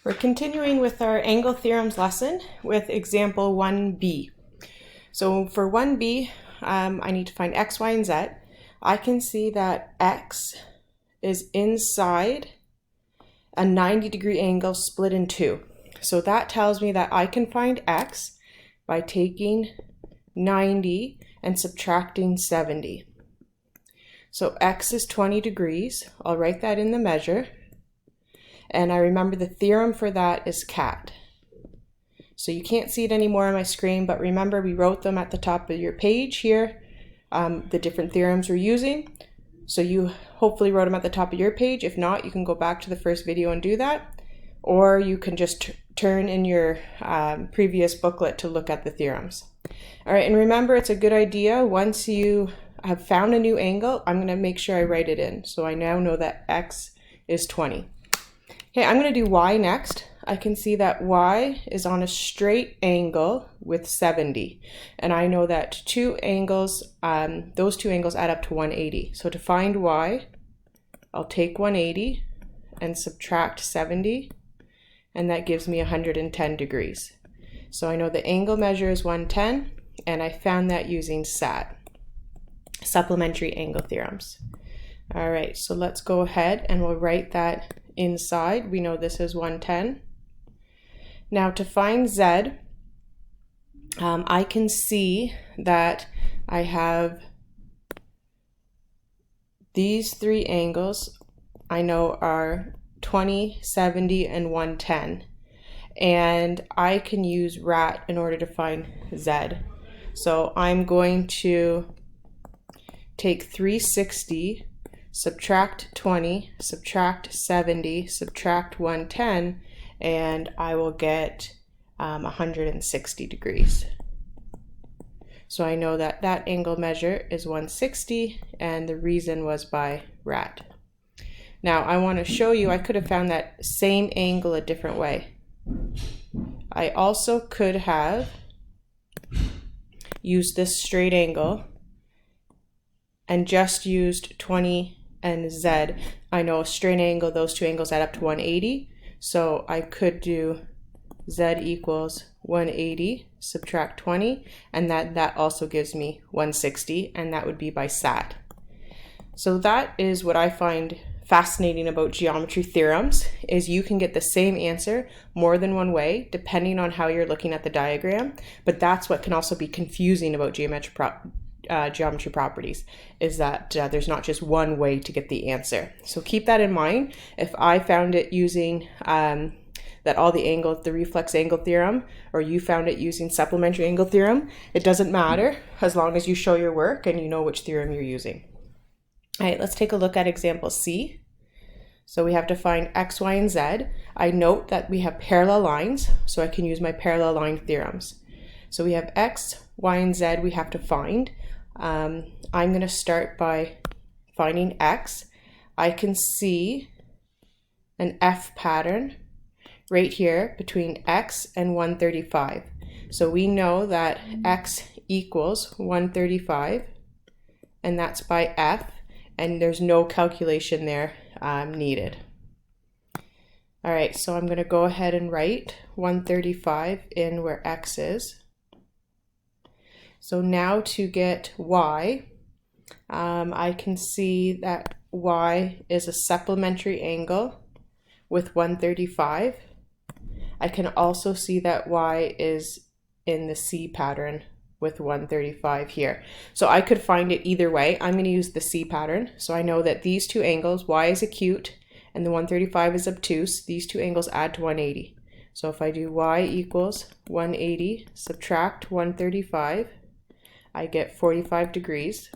We're continuing with our angle theorems lesson with example 1b. So for 1b, I need to find x, y, and z. I can see that x is inside a 90-degree angle split in two. So that tells me that I can find x by taking 90 and subtracting 70. So x is 20 degrees. I'll write that in the measure. And I remember the theorem for that is cat. So you can't see it anymore on my screen, but remember we wrote them at the top of your page here, the different theorems we're using. So you hopefully wrote them at the top of your page. If not, you can go back to the first video and do that. Or you can just turn in your previous booklet to look at the theorems. All right, and remember it's a good idea once you have found a new angle, I'm going to make sure I write it in. So I now know that x is 20. Okay, I'm going to do y next. I can see that y is on a straight angle with 70. And I know that two angles, those two angles add up to 180. So to find y, I'll take 180 and subtract 70. And that gives me 110 degrees. So I know the angle measure is 110. And I found that using SAT, supplementary angle theorems. All right, so let's go ahead and we'll write that inside. We know this is 110. Now to find z, I can see that I have these three angles I know are 20, 70, and 110. And I can use RAT in order to find z. So I'm going to take 360, subtract 20, subtract 70, subtract 110, and I will get 160 degrees. So I know that that angle measure is 160, and the reason was by RAT. Now I want to show you, I could have found that same angle a different way. I also could have used this straight angle and just used 20 and z. I know a straight angle, those two angles add up to 180. So I could do z equals 180, subtract 20, and that also gives me 160, and that would be by SAT. So that is what I find fascinating about geometry theorems, is you can get the same answer more than one way, depending on how you're looking at the diagram, but that's what can also be confusing about geometry properties, is that there's not just one way to get the answer. So keep that in mind. If I found it using that all the angles, the reflex angle theorem, or you found it using supplementary angle theorem, it doesn't matter as long as you show your work and you know which theorem you're using. All right, let's take a look at example C. So we have to find x, y, and z. I note that we have parallel lines, so I can use my parallel line theorems. So we have x, y, and z we have to find. I'm going to start by finding x. I can see an F pattern right here between x and 135. So we know that x equals 135, and that's by F, and there's no calculation there needed. All right, so I'm going to go ahead and write 135 in where x is. So now to get y, I can see that y is a supplementary angle with 135. I can also see that y is in the C pattern with 135 here. So I could find it either way. I'm going to use the C pattern. So I know that these two angles, y is acute and the 135 is obtuse. These two angles add to 180. So if I do y equals 180, subtract 135, I get 45 degrees.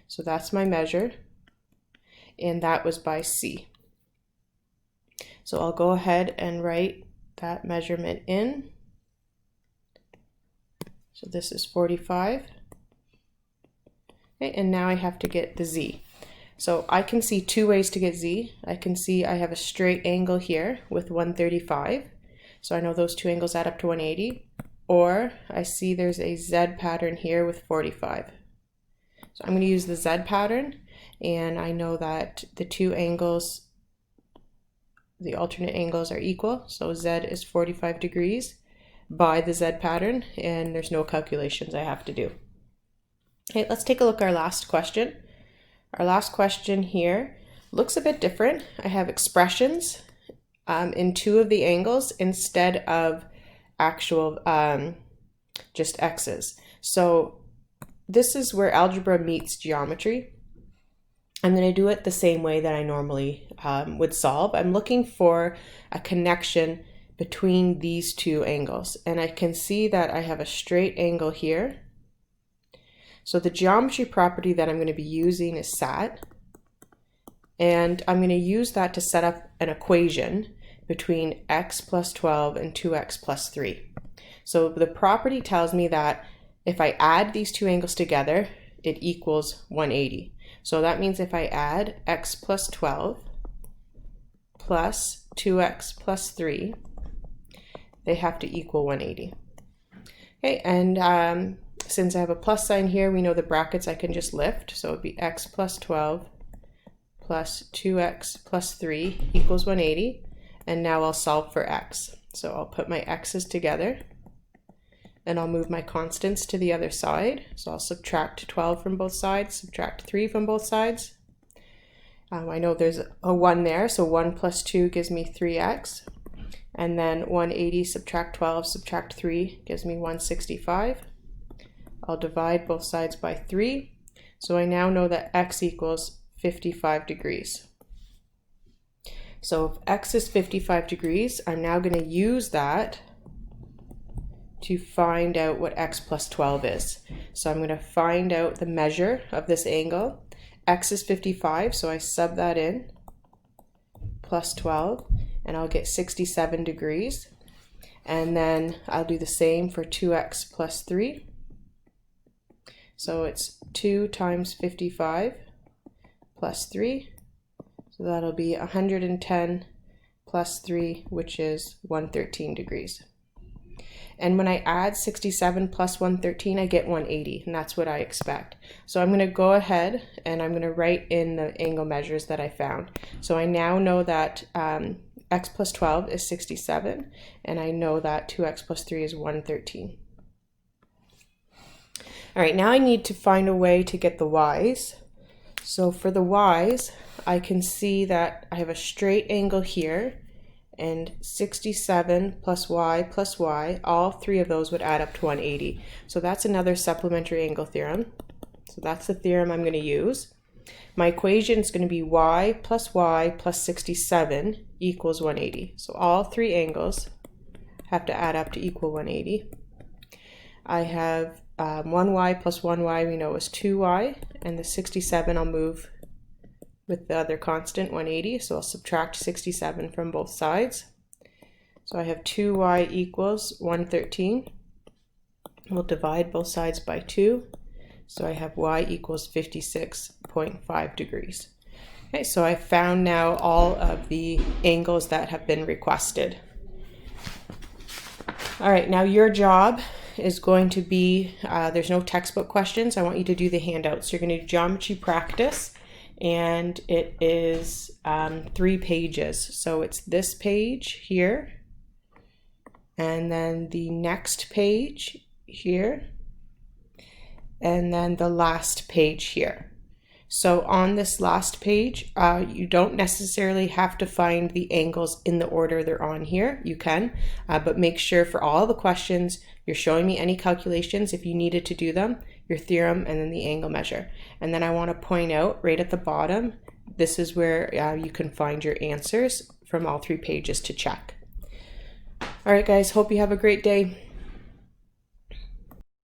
So that's my measure, and that was by C. So I'll go ahead and write that measurement in. So this is 45. Okay, and now I have to get the Z. So I can see two ways to get Z. I can see I have a straight angle here with 135. So I know those two angles add up to 180. Or I see there's a Z pattern here with 45. So I'm going to use the Z pattern, and I know that the two angles the alternate angles are equal. So Z is 45 degrees by the Z pattern, and there's no calculations I have to do. Okay, let's take a look at our last question. Our last question here looks a bit different. I have expressions in two of the angles instead of actual just x's. So this is where algebra meets geometry. I'm going to do it the same way that I normally would solve. I'm looking for a connection between these two angles, and I can see that I have a straight angle here. So the geometry property that I'm going to be using is sat, and I'm going to use that to set up an equation between x plus 12 and 2x plus 3. So the property tells me that if I add these two angles together, it equals 180. So that means if I add x plus 12 plus 2x plus 3, they have to equal 180. Okay, and since I have a plus sign here, we know the brackets I can just lift. So it would be x plus 12 plus 2x plus 3 equals 180. And now I'll solve for x. So I'll put my x's together, and I'll move my constants to the other side. So I'll subtract 12 from both sides, subtract 3 from both sides. I know there's a 1 there, so 1 plus 2 gives me 3x. And then 180 subtract 12 subtract 3 gives me 165. I'll divide both sides by 3. So I now know that x equals 55 degrees. So if x is 55 degrees, I'm now going to use that to find out what x plus 12 is. So I'm going to find out the measure of this angle. X is 55, so I sub that in, plus 12, and I'll get 67 degrees. And then I'll do the same for 2x plus 3. So it's 2 times 55 plus 3. So that'll be 110 plus 3, which is 113 degrees. And when I add 67 plus 113, I get 180, and that's what I expect. So I'm going to go ahead and I'm going to write in the angle measures that I found. So I now know that x plus 12 is 67, and I know that 2x plus 3 is 113. All right, now I need to find a way to get the y's. So for the y's, I can see that I have a straight angle here, and 67 plus y, all three of those would add up to 180. So that's another supplementary angle theorem. So that's the theorem I'm going to use. My equation is going to be y plus 67 equals 180. So all three angles have to add up to equal 180. I have 1y plus 1y we know is 2y, and the 67 I'll move with the other constant, 180, so I'll subtract 67 from both sides. So I have 2y equals 113. We'll divide both sides by 2, so I have y equals 56.5 degrees. Okay, so I found now all of the angles that have been requested. All right, now your job is going to be, there's no textbook questions. I want you to do the handouts. You're going to do geometry practice, and it is 3 pages. So it's this page here, and then the next page here, and then the last page here. So on this last page, you don't necessarily have to find the angles in the order they're on here. You can, but make sure for all the questions, you're showing me any calculations if you needed to do them, your theorem, and then the angle measure. And then I want to point out right at the bottom, this is where you can find your answers from all 3 pages to check. All right, guys, hope you have a great day.